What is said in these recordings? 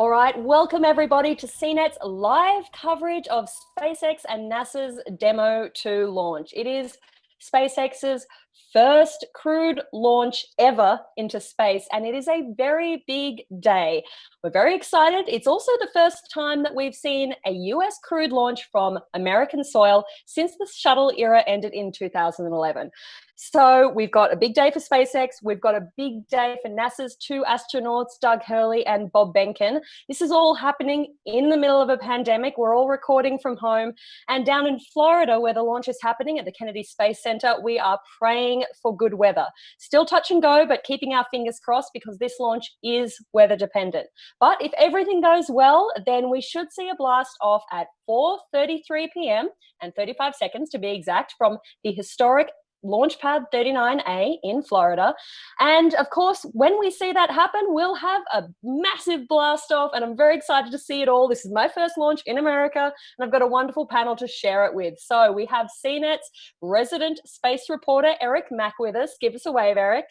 All right, welcome everybody to CNET's live coverage of SpaceX and NASA's Demo 2 launch. It is SpaceX's first crewed launch ever into space, and it is a very big day. We're very excited. It's also the first time that we've seen a US crewed launch from American soil since the shuttle era ended in 2011. So we've got a big day for SpaceX. We've got a big day for NASA's two astronauts, Doug Hurley and Bob Behnken. This is all happening in the middle of a pandemic. We're all recording from home. And down in Florida, where the launch is happening at the Kennedy Space Center, we are praying for good weather. Still touch and go, but keeping our fingers crossed because this launch is weather dependent. But if everything goes well, then we should see a blast off at 4:33 p.m. and 35 seconds to be exact from the historic Launch Pad 39A in Florida. And of course, when we see that happen, we'll have a massive blast off, and I'm very excited to see it all. This is my first launch in America, and I've got a wonderful panel to share it with. So we have CNET's resident space reporter, Eric Mack, with us. Give us a wave, Eric.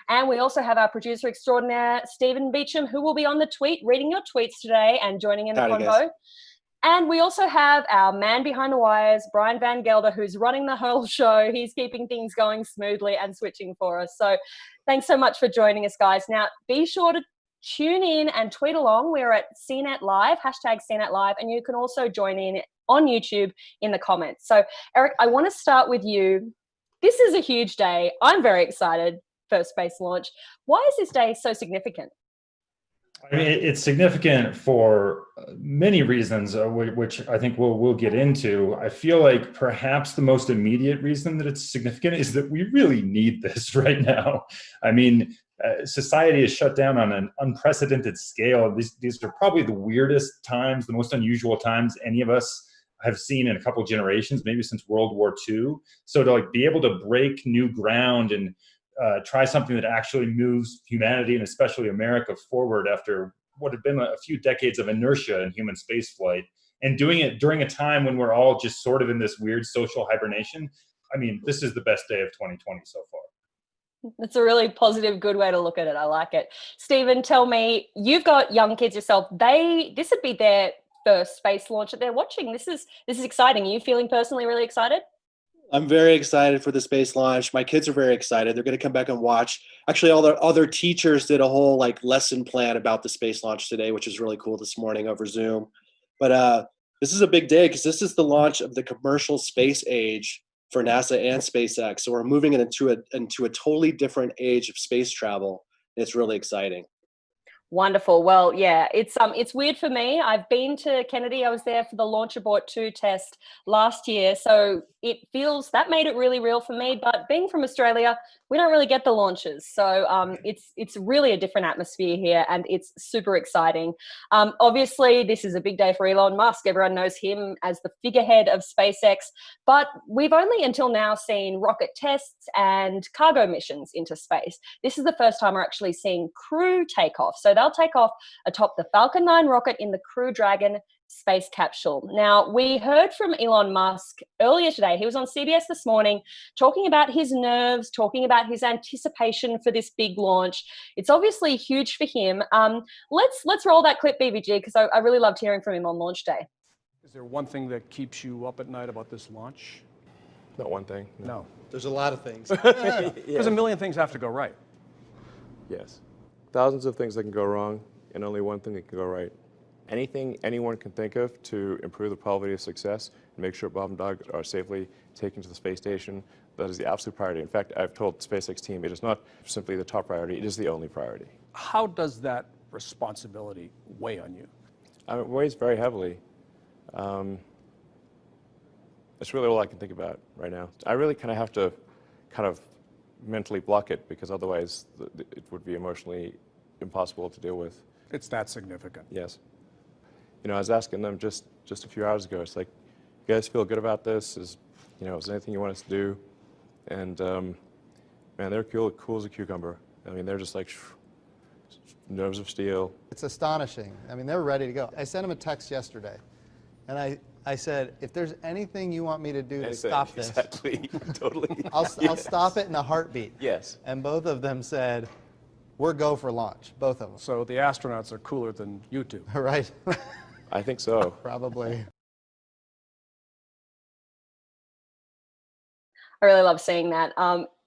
And we also have our producer extraordinaire, Stephen Beecham, who will be on the tweet, reading your tweets today and joining in the convo. Guys. And we also have our man behind the wires, Brian Van Gelder, who's running the whole show. He's keeping things going smoothly and switching for us. So thanks so much for joining us, guys. Now, be sure to tune in and tweet along. We're at CNET Live, hashtag CNET Live, and you can also join in on YouTube in the comments. So, Eric, I want to start with you. This is a huge day. I'm very excited. First space launch. Why is this day so significant? I mean, it's significant for many reasons, which I think we'll get into. I feel like perhaps the most immediate reason that it's significant is that we really need this right now. I mean, society is shut down on an unprecedented scale. These are probably the weirdest times, the most unusual times any of us have seen in a couple of generations, maybe since World War II. So to be able to break new ground and try something that actually moves humanity and especially America forward after what had been a few decades of inertia in human spaceflight, and doing it during a time when we're all just sort of in this weird social hibernation. I mean, this is the best day of 2020 so far. That's a really positive, good way to look at it. I like it. Stephen, tell me, you've got young kids yourself. This would be their first space launch that they're watching. This is exciting. Are you feeling personally really excited? I'm very excited for the space launch. My kids are very excited. They're going to come back and watch. Actually, all the other teachers did a whole lesson plan about the space launch today, which is really cool this morning over Zoom. But this is a big day because this is the launch of the commercial space age for NASA and SpaceX. So we're moving it into a totally different age of space travel. And it's really exciting. Wonderful. Well, yeah, it's weird for me. I've been to Kennedy. I was there for the Launch Abort 2 test last year. So that made it really real for me. But being from Australia, we don't really get the launches. So it's really a different atmosphere here, and it's super exciting. Obviously, this is a big day for Elon Musk. Everyone knows him as the figurehead of SpaceX. But we've only until now seen rocket tests and cargo missions into space. This is the first time we're actually seeing crew takeoff. So they'll take off atop the Falcon 9 rocket in the Crew Dragon space capsule. Now, we heard from Elon Musk earlier today. He was on CBS this morning talking about his nerves, talking about his anticipation for this big launch. It's obviously huge for him. Let's roll that clip, BVG, because I really loved hearing from him on launch day. Is there one thing that keeps you up at night about this launch? Not one thing. No. There's a lot of things. Because a million things have to go right. Yes. Thousands of things that can go wrong, and only one thing that can go right. Anything anyone can think of to improve the probability of success and make sure Bob and Doug are safely taken to the space station, that is the absolute priority. In fact, I've told the SpaceX team it is not simply the top priority, it is the only priority. How does that responsibility weigh on you? It weighs very heavily. That's really all I can think about right now. I really kind of have to mentally block it, because otherwise it would be emotionally impossible to deal with. It's that significant. Yes. I was asking them just a few hours ago, it's like, you guys feel good about this? Is there anything you want us to do? And man, they're cool as a cucumber. I mean, they're just like nerves of steel. It's astonishing. I mean, they're ready to go. I sent them a text yesterday, and I said, if there's anything you want me to do to stop this, exactly, totally. I'll stop it in a heartbeat. Yes. And both of them said, we're go for launch, both of them. So the astronauts are cooler than you two. Right? I think so. Probably. I really love seeing that.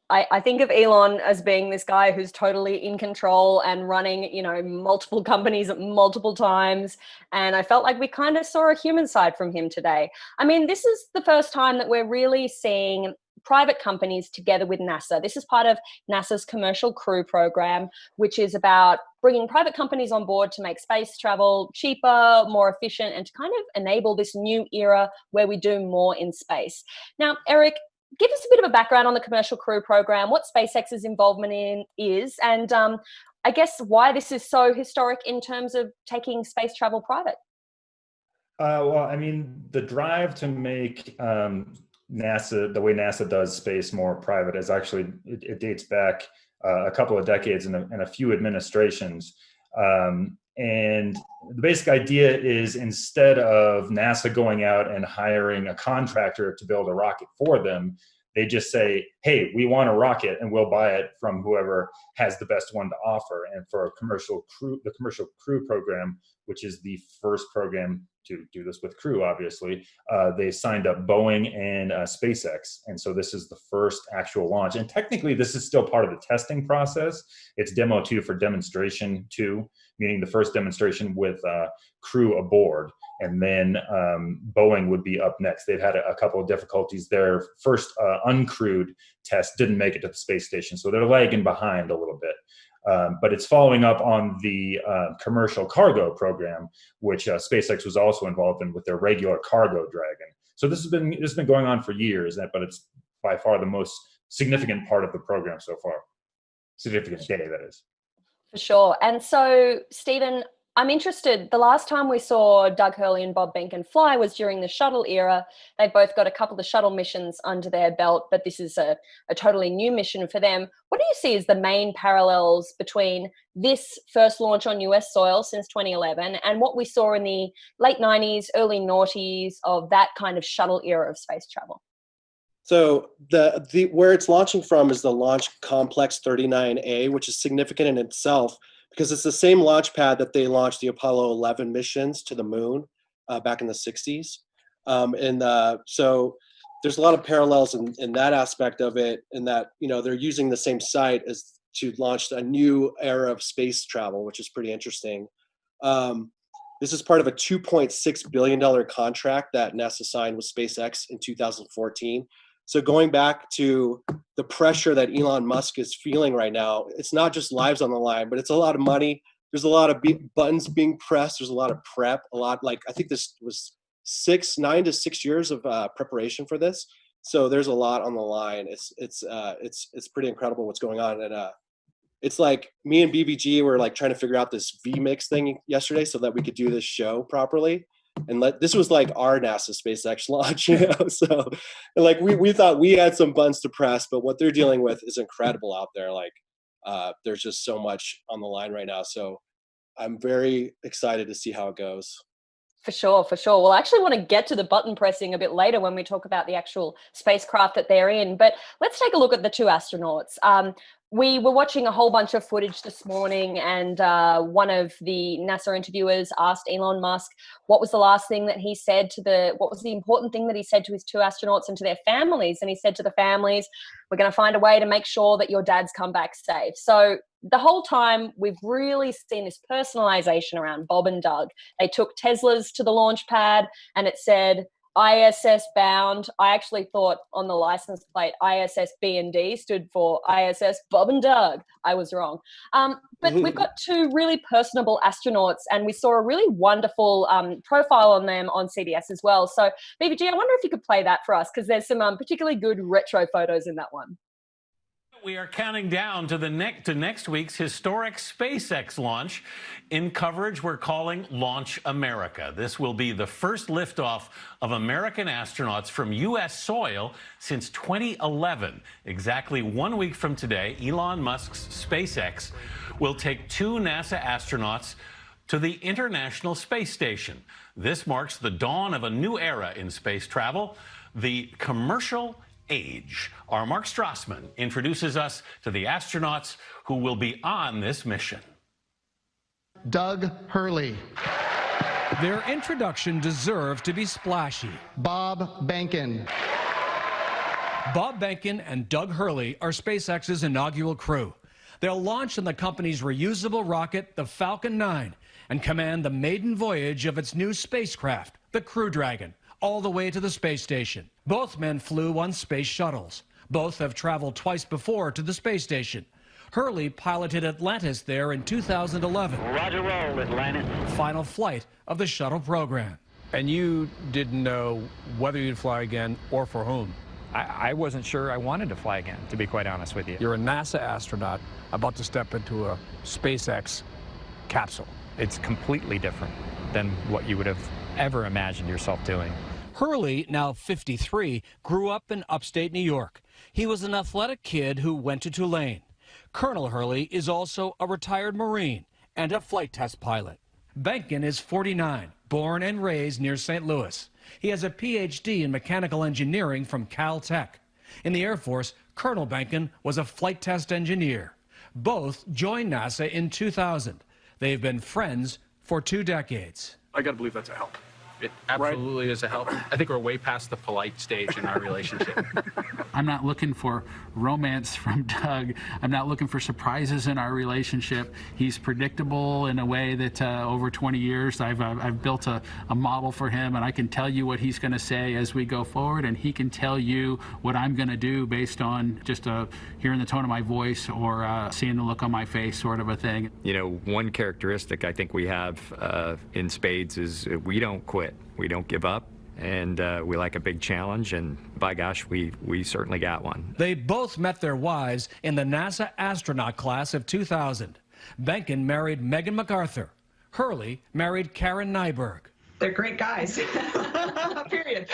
I think of Elon as being this guy who's totally in control and running, you know, multiple companies at multiple times. And I felt like we kind of saw a human side from him today. I mean, this is the first time that we're really seeing private companies together with NASA. This is part of NASA's Commercial Crew Program, which is about bringing private companies on board to make space travel cheaper, more efficient, and to kind of enable this new era where we do more in space. Now, Eric, give us a bit of a background on the Commercial Crew Program, what SpaceX's involvement in is, and I guess why this is so historic in terms of taking space travel private. Well, I mean, the drive to make NASA, the way NASA does space more private, is actually, it dates back a couple of decades and a few administrations. And the basic idea is, instead of NASA going out and hiring a contractor to build a rocket for them, they just say, hey, we want a rocket and we'll buy it from whoever has the best one to offer. And for a commercial crew, the Commercial Crew Program, which is the first program to do this with crew, obviously, they signed up Boeing and SpaceX. And so this is the first actual launch. And technically, this is still part of the testing process. It's Demo 2 for Demonstration 2, meaning the first demonstration with crew aboard. And then Boeing would be up next. They've had a couple of difficulties. Their first uncrewed test didn't make it to the space station, so they're lagging behind a little bit. But it's following up on the commercial cargo program, which SpaceX was also involved in with their regular Cargo Dragon. So this has been going on for years, but it's by far the most significant part of the program so far. Significant day, that is. For sure. And so, Stephen, I'm interested. The last time we saw Doug Hurley and Bob Behnken fly was during the shuttle era. They've both got a couple of shuttle missions under their belt, but this is a totally new mission for them. What do you see as the main parallels between this first launch on US soil since 2011 and what we saw in the late 90s, early noughties of that kind of shuttle era of space travel? So the where it's launching from is the Launch Complex 39A, which is significant in itself because it's the same launch pad that they launched the Apollo 11 missions to the moon back in the 60s. So there's a lot of parallels in that aspect of it, in that, you know, they're using the same site as to launch a new era of space travel, which is pretty interesting. This is part of a $2.6 billion contract that NASA signed with SpaceX in 2014. So going back to the pressure that Elon Musk is feeling right now, it's not just lives on the line, but it's a lot of money. There's a lot of buttons being pressed. There's a lot of prep, I think this was 9 to 6 years of preparation for this. So there's a lot on the line. It's pretty incredible what's going on. And it's like me and BVG were like trying to figure out this VMix thing yesterday so that we could do this show properly. And this was like our NASA SpaceX launch, you know. So like we thought we had some buttons to press, but what they're dealing with is incredible out there. Like there's just so much on the line right now. So I'm very excited to see how it goes. For sure, for sure. Well, I actually want to get to the button pressing a bit later when we talk about the actual spacecraft that they're in. But let's take a look at the two astronauts. We were watching a whole bunch of footage this morning, and one of the NASA interviewers asked Elon Musk what was the last thing that he said what was the important thing that he said to his two astronauts and to their families. And he said to the families, we're going to find a way to make sure that your dads come back safe. So the whole time we've really seen this personalization around Bob and Doug. They took Teslas to the launch pad and it said ISS bound. I actually thought on the license plate ISS B&D stood for ISS Bob and Doug. I was wrong. But we've got two really personable astronauts, and we saw a really wonderful profile on them on CBS as well. So BBG, I wonder if you could play that for us, because there's some particularly good retro photos in that one. We are counting down to next week's historic SpaceX launch. In coverage, we're calling Launch America. This will be the first liftoff of American astronauts from U.S. soil since 2011. Exactly 1 week from today, Elon Musk's SpaceX will take two NASA astronauts to the International Space Station. This marks the dawn of a new era in space travel, the commercial age. Our Mark Strassman introduces us to the astronauts who will be on this mission. Doug Hurley. Their introduction deserved to be splashy. Bob Behnken. Bob Behnken and Doug Hurley are SpaceX's inaugural crew. They'll launch in the company's reusable rocket, the Falcon 9, and command the maiden voyage of its new spacecraft, the Crew Dragon, all the way to the space station. Both men flew on space shuttles. Both have traveled twice before to the space station. Hurley piloted Atlantis there in 2011. Roger, roll, Atlantis. Final flight of the shuttle program. And you didn't know whether you'd fly again or for whom. I wasn't sure I wanted to fly again, to be quite honest with you. You're a NASA astronaut about to step into a SpaceX capsule. It's completely different than what you would have ever imagined yourself doing. Hurley, now 53, grew up in upstate New York. He was an athletic kid who went to Tulane. Colonel Hurley is also a retired Marine and a flight test pilot. Behnken is 49, born and raised near St. Louis. He has a PhD in mechanical engineering from Caltech. In the Air Force, Colonel Behnken was a flight test engineer. Both joined NASA in 2000. They've been friends for 2 decades. I got to believe that's a help. It absolutely is a help. I think we're way past the polite stage in our relationship. I'm not looking for romance from Doug. I'm not looking for surprises in our relationship. He's predictable in a way that over 20 years I've built a model for him, and I can tell you what he's going to say as we go forward, and he can tell you what I'm going to do based on just hearing the tone of my voice or seeing the look on my face, sort of a thing. You know, one characteristic I think we have in spades is we don't quit. We don't give up, and we like a big challenge, and by gosh, we certainly got one. They both met their wives in the NASA astronaut class of 2000. Behnken married Megan MacArthur. Hurley married Karen Nyberg. They're great guys, period.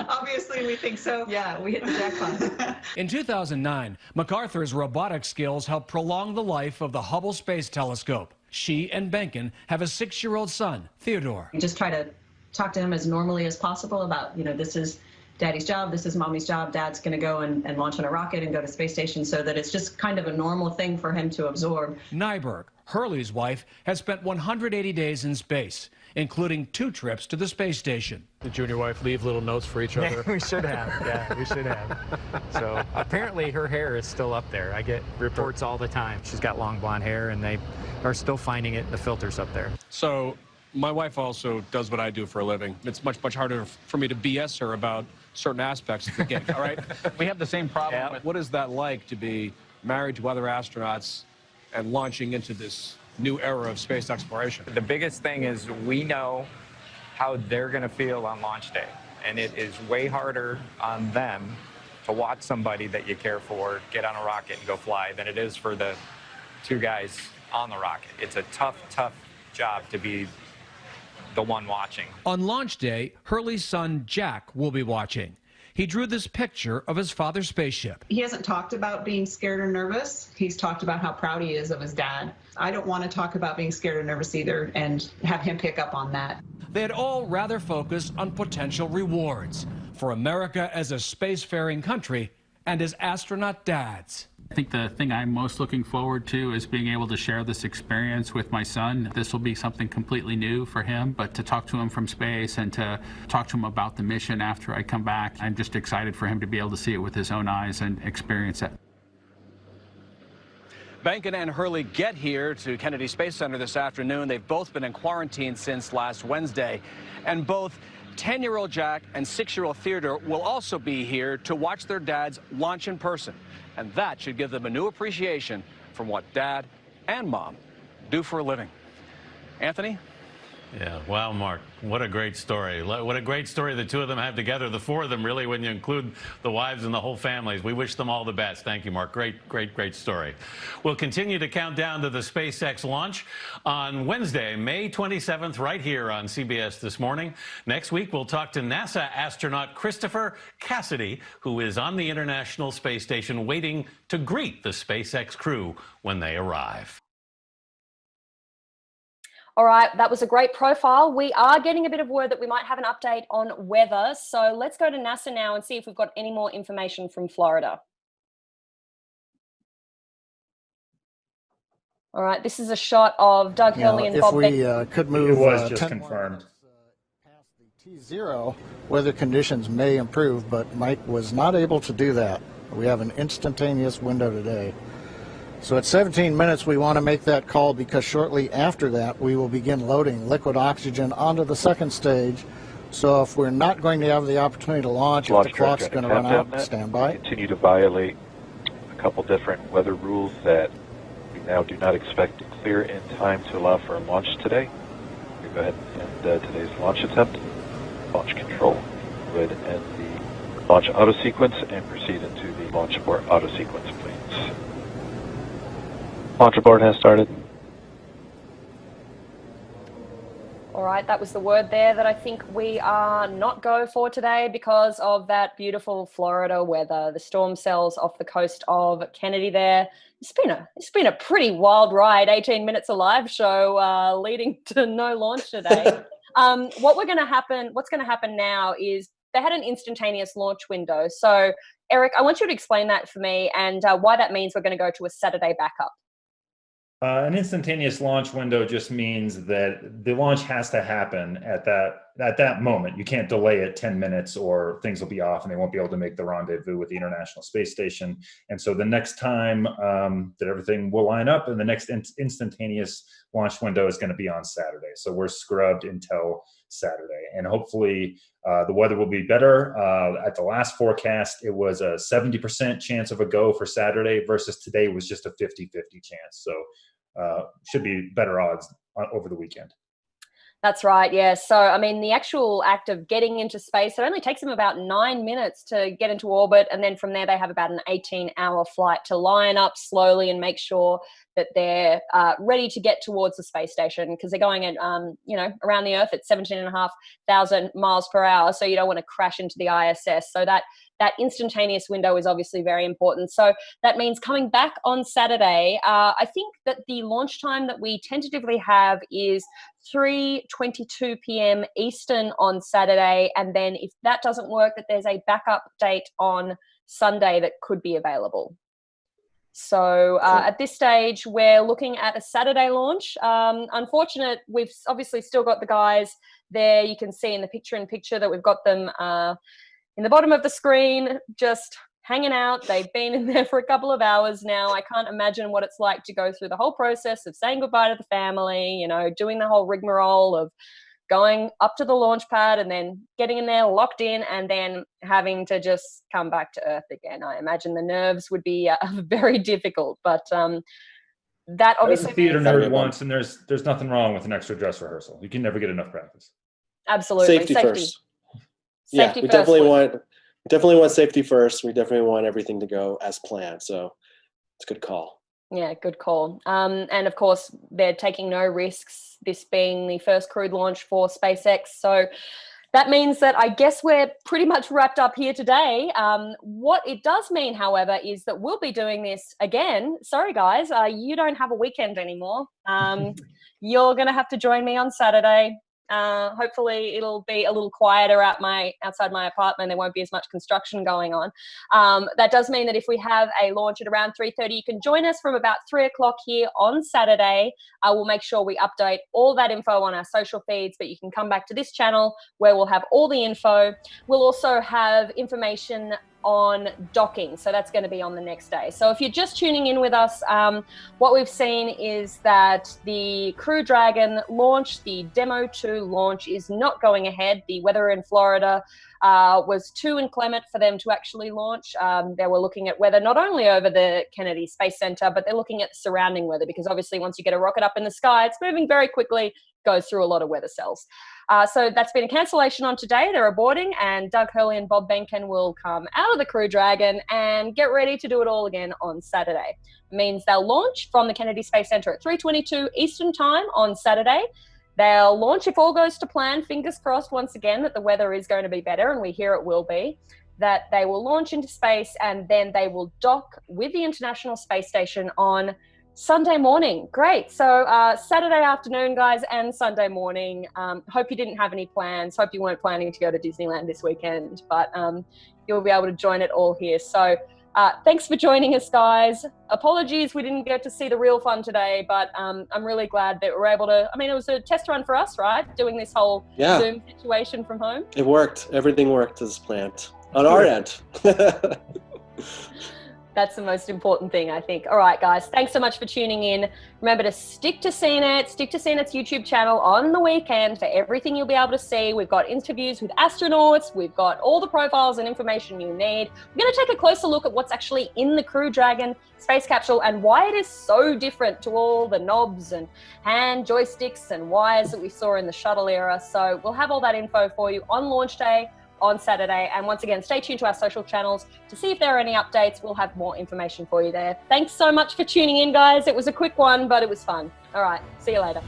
Obviously, we think so. Yeah, we hit the jackpot. In 2009, MacArthur's robotic skills helped prolong the life of the Hubble Space Telescope. She and Behnken have a 6-year-old son, Theodore. We just try to talk to him as normally as possible about, this is daddy's job, this is mommy's job, dad's going to go and launch on a rocket and go to space station, so that it's just kind of a normal thing for him to absorb. Nyberg, Hurley's wife, has spent 180 days in space, including 2 trips to the space station. Did you and your wife leave little notes for each other? We should have, yeah, we should have. So apparently her hair is still up there. I get reports all the time. She's got long blonde hair, and they are still finding it in the filters up there. So my wife also does what I do for a living. It's much harder for me to BS her about certain aspects of the gig, all right? We have the same problem. Yeah. What is that like to be married to other astronauts and launching into this new era of space exploration? The biggest thing is we know how they're going to feel on launch day, and it is way harder on them to watch somebody that you care for get on a rocket and go fly than it is for the 2 guys on the rocket. It's a tough job to be the one watching. On launch day, Hurley's son Jack will be watching. He drew this picture of his father's spaceship. He hasn't talked about being scared or nervous. He's talked about how proud he is of his dad. I don't want to talk about being scared or nervous either and have him pick up on that. They had all rather focused on potential rewards for America as a spacefaring country and as astronaut dads. I think the thing I'm most looking forward to is being able to share this experience with my son. This will be something completely new for him, but to talk to him from space and to talk to him about the mission after I come back, I'm just excited for him to be able to see it with his own eyes and experience it. Behnken and Hurley get here to Kennedy Space Center this afternoon. They've both been in quarantine since last Wednesday, and both 10-year-old Jack and 6-year-old Theodore will also be here to watch their dads launch in person. And that should give them a new appreciation for what dad and mom do for a living. Anthony? Yeah, wow, Mark, what a great story. What a great story the 2 of them have together, the 4 of them, really, when you include the wives and the whole families. We wish them all the best. Thank you, Mark. Great story. We'll continue to count down to the SpaceX launch on Wednesday, May 27th, right here on CBS This Morning. Next week, we'll talk to NASA astronaut Christopher Cassidy, who is on the International Space Station waiting to greet the SpaceX crew when they arrive. All right, that was a great profile. We are getting a bit of word that we might have an update on weather. So let's go to NASA now and see if we've got any more information from Florida. All right, this is a shot of Doug Hurley and Bob Beck. If we could move It was just 10 confirmed. past the T0, weather conditions may improve, but Mike was not able to do that. We have an instantaneous window today. So at 17 minutes, we want to make that call because shortly after that, we will begin loading liquid oxygen onto the second stage. So if we're not going to have the opportunity to launch, if the clock's going to run out, stand by. Continue to violate a couple different weather rules that we now do not expect to clear in time to allow for a launch today. We go ahead and end today's launch attempt. Launch control would end the launch auto sequence and proceed into the launch abort auto sequence, please. Launch abort has started. All right, that was the word there that I think we are not go for today because of that beautiful Florida weather. The storm cells off the coast of Kennedy there. It's been a pretty wild ride, 18 minutes a live show leading to no launch today. What's going to happen now is they had an instantaneous launch window. So Eric, I want you to explain that for me and why that means we're going to go to a Saturday backup. An instantaneous launch window just means that the launch has to happen at that moment. You can't delay it 10 minutes or things will be off and they won't be able to make the rendezvous with the International Space Station. And so the next time that everything will line up and the next instantaneous launch window is going to be on Saturday. So we're scrubbed until Saturday. And hopefully the weather will be better. At the last forecast, it was a 70% chance of a go for Saturday versus today was just a 50-50 chance. So should be better odds over the weekend. That's right, yeah. So, I mean, the actual act of getting into space, it only takes them about 9 minutes to get into orbit. And then from there, they have about an 18-hour flight to line up slowly and make sure that they're ready to get towards the space station because they're going at, around the Earth at 17,500 miles per hour. So you don't want to crash into the ISS. So that instantaneous window is obviously very important. So that means coming back on Saturday, I think that the launch time that we tentatively have is 3:22 p.m. Eastern on Saturday. And then if that doesn't work, that there's a backup date on Sunday that could be available. So at this stage, we're looking at a Saturday launch. Unfortunate, we've obviously still got the guys there. You can see in the picture that we've got them in the bottom of the screen, just hanging out. They've been in there for a couple of hours now. I can't imagine what it's like to go through the whole process of saying goodbye to the family, doing the whole rigmarole of going up to the launch pad and then getting in there locked in and then having to just come back to Earth again. I imagine the nerves would be very difficult, but that obviously the theater nerd once, and there's nothing wrong with an extra dress rehearsal. You can never get enough practice. Absolutely. Safety first. Safety we first. definitely want safety first. We definitely want everything to go as planned. So it's a good call. Yeah, good call. And of course, they're taking no risks, this being the first crewed launch for SpaceX. So that means that I guess we're pretty much wrapped up here today. What it does mean, however, is that we'll be doing this again. Sorry, guys, you don't have a weekend anymore. You're going to have to join me on Saturday. Hopefully it'll be a little quieter outside my apartment. There won't be as much construction going on. That does mean that if we have a launch at around 3:30, you can join us from about 3 o'clock here on Saturday. We'll make sure we update all that info on our social feeds, but you can come back to this channel where we'll have all the info. We'll also have information on docking, so that's going to be on the next day. So if you're just tuning in with us, what we've seen is that the Crew Dragon launch, the Demo 2 launch, is not going ahead. The weather in Florida was too inclement for them to actually launch. They were looking at weather not only over the Kennedy Space Center, but they're looking at the surrounding weather, because obviously once you get a rocket up in the sky, it's moving very quickly, goes through a lot of weather cells. So that's been a cancellation on today. They're aborting, and Doug Hurley and Bob Behnken will come out of the Crew Dragon and get ready to do it all again on Saturday. It means they'll launch from the Kennedy Space Center at 3:22 Eastern Time on Saturday. They'll launch, if all goes to plan, fingers crossed once again that the weather is going to be better, and we hear it will be, that they will launch into space and then they will dock with the International Space Station on Sunday morning. Great. So Saturday afternoon, guys, and Sunday morning. Hope you didn't have any plans. Hope you weren't planning to go to Disneyland this weekend, but you'll be able to join it all here. So thanks for joining us, guys. Apologies we didn't get to see the real fun today, but I'm really glad that we're able to, I mean, it was a test run for us, right? Doing this whole Zoom situation from home. It worked. Everything worked as planned on our end. That's the most important thing, I think. All right, guys, thanks so much for tuning in. Remember to stick to CNET, stick to CNET's YouTube channel on the weekend for everything you'll be able to see. We've got interviews with astronauts. We've got all the profiles and information you need. We're going to take a closer look at what's actually in the Crew Dragon space capsule and why it is so different to all the knobs and hand joysticks and wires that we saw in the shuttle era. So we'll have all that info for you on launch day, on Saturday. And once again, stay tuned to our social channels to see if there are any updates. We'll have more information for you there. Thanks so much for tuning in, guys. It was a quick one, but it was fun. All right, see you later.